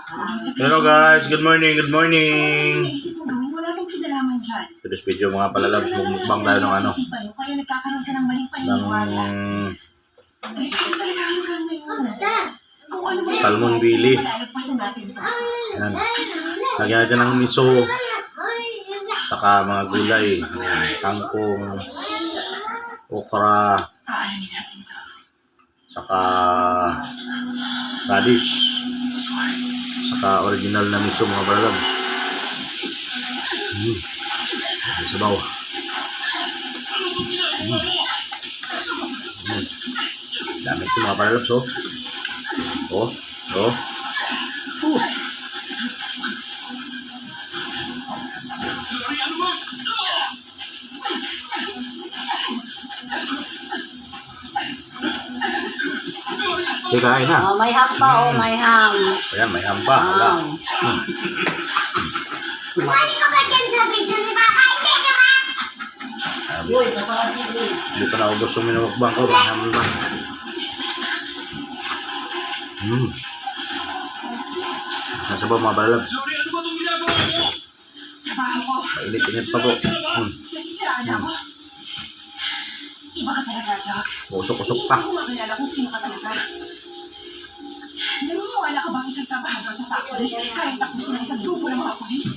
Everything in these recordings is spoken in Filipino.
Hello guys, good morning, good morning. Naisip mo gawin, wala tong kinalaman dyan. So this video mga palalabs, mukbang tayo ng ano, Kaya nagkakaroon ka ng maling paniniwala. Kung ano ba salmon belly. malalagpasan natin to. Yan. Lagyan natin ng miso, saka mga gulay, kangkong, okra, Aalamin natin to. saka radish, saka original na miso mga palalabs. Sabaw. Dami ito mga palalabs, oh. Oh. Okay, kain na. Oh, may ham pa, may ham. Ayan, may ham pa. Wala. Sali ko ba dyan sa video ni Papa? Hindi ka ba? Uy, kasama TV. Hindi pa naubos yung minumukbang ko. May ham pa. Nasa ba mga palalabs? Trabaho ko. Mainit-init pa po. Nasisiraan ako. Iba ka talaga, Doc. Usok-usok pa. Hindi ko makilala kung sino ka talaga. Naniniwala ka bang isang trabahador sa factory kahit tapusin ng isang grupo ng mga pulis?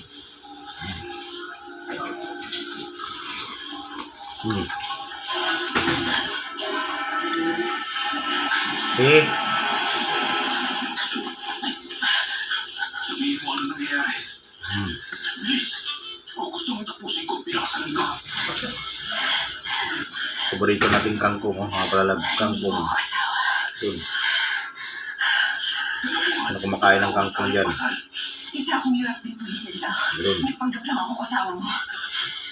Eh, Sabihin mo ano nangyayari. Please, o gusto mong tapusin ko ang pinakasalan ko. paborito nating kangkong, oh, mga palalabs. Kangkong. Oo, asawa. Yun. Ano kumakain ng kangkong dyan? Isa akong UFP police nila. Yun. Nagpanggap lang akong asawa mo.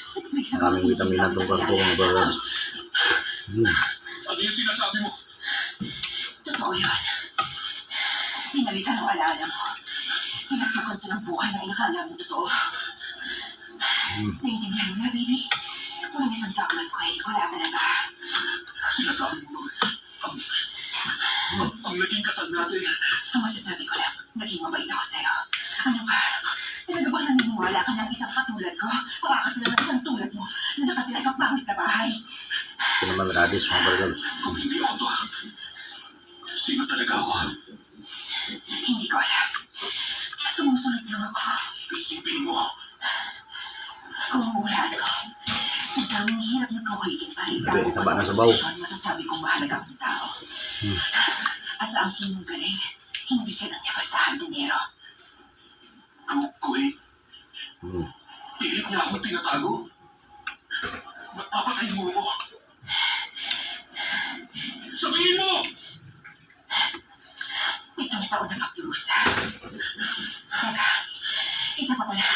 6 weeks ago. Maraming vitamina itong kangkong, mga palalabs. Ano yung sinasabi mo? Totoo yun. Pinalitan ang alaala mo. Pinasukan to ng buhay na inakala mo totoo. Naiintindihan mo na, baby? Walang isang Douglas Quaid. Wala talaga. Sinasabi mo ang naging kasal natin. Ang masasabi ko lang, naging mabait ako sa'yo. Ano ba? Talaga ba naniniwala ka ng isang katulad ko? Pakakasalan ng isang tulad mo na nakatira sa pangit na bahay? Ito naman radish, mga palalabs. Kung hindi ako to, sino talaga ako? Hindi ko alam. Sumusunod lang ako. Isipin mo, Kung umuulan ko, sa daming hirap ng kawigin para itago ko taba sa na sa baw. posisyon, masasabi kong mahalaga akong tao. At sa angkin mong galing, hindi ka lang niya basta hardinero. Kukuhin. Pilit niya akong tinatago. Ba't papatay mo ako? Sabihin mo! 7 taon na pagdurusa. Teka, isa pa pala.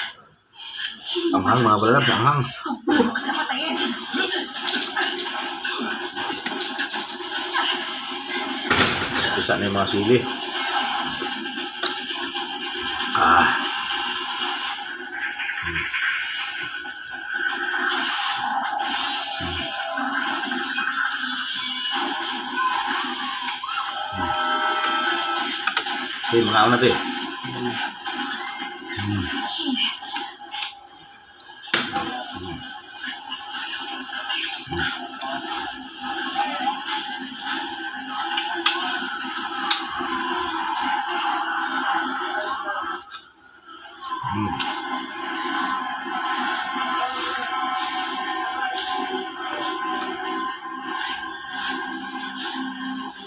Hindi mo Anghang, mga palalabs, anghang. kung paano ka napatayin. Isa na yung mga sili. Okay, mga ako natin. Ines,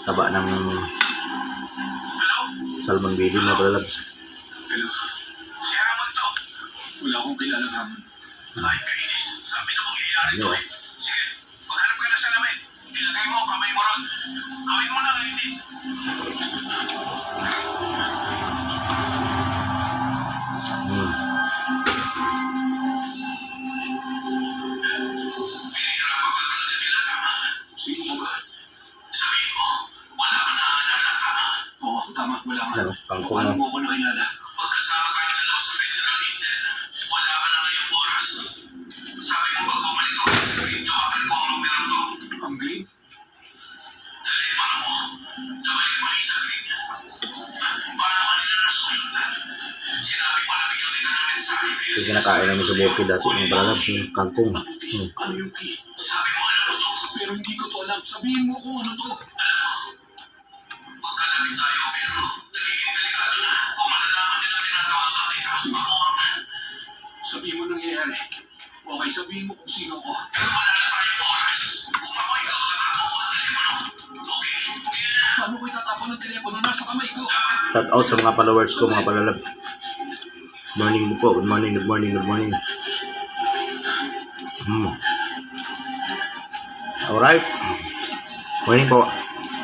Taba ng salmon belly, mga palalabs. Hello? Si Ramon to. Wala akong kilala Ramon. Ay, kainis. Sabi na mangyayari Ano? to eh. Sige, maghanap ka na sa lamin. Ilagay mo ang kamay mo ron. Gawin mo na ngayon din. Pinahirapan ka talaga nila, tama? Sino mo ba? Sabihin mo, wala ka na naalala, tama? Oo, tama. Wala nga. Ano, kangkong, Paano no? mo ako nakilala? Magkasama kayo dalawa sa Federal Intel. Wala ka na ngayong oras. Sabi mo pag bumalik ako sa green, tawagan ko ang numero to. Ang green? Telepono mo. Nabalik mo rin sa green. Paano kanila nasusundan? Yung kinakain namin sa bukid dati, yung balalabs, yung kangkong. Ano yung key? Pero hindi ko to alam. Sabihin mo kung ano to. Pagkalapit tayo, pero nagiging delikado na. Kung malalaman nila tinatawag natin kasi mamuhang. Sabihin mo nangyayari. Okay, sabihin mo kung sino ko. Pero wala na tayong oras. Kung ako ikaw, tatapon ko ang telepono. Okay, sige na. Paano ko itatapon ng telepono? Nasa kamay ko. Shout out sa mga followers ko, mga palalab. Good morning po. Good morning, good morning, good morning. Alright. Morning po.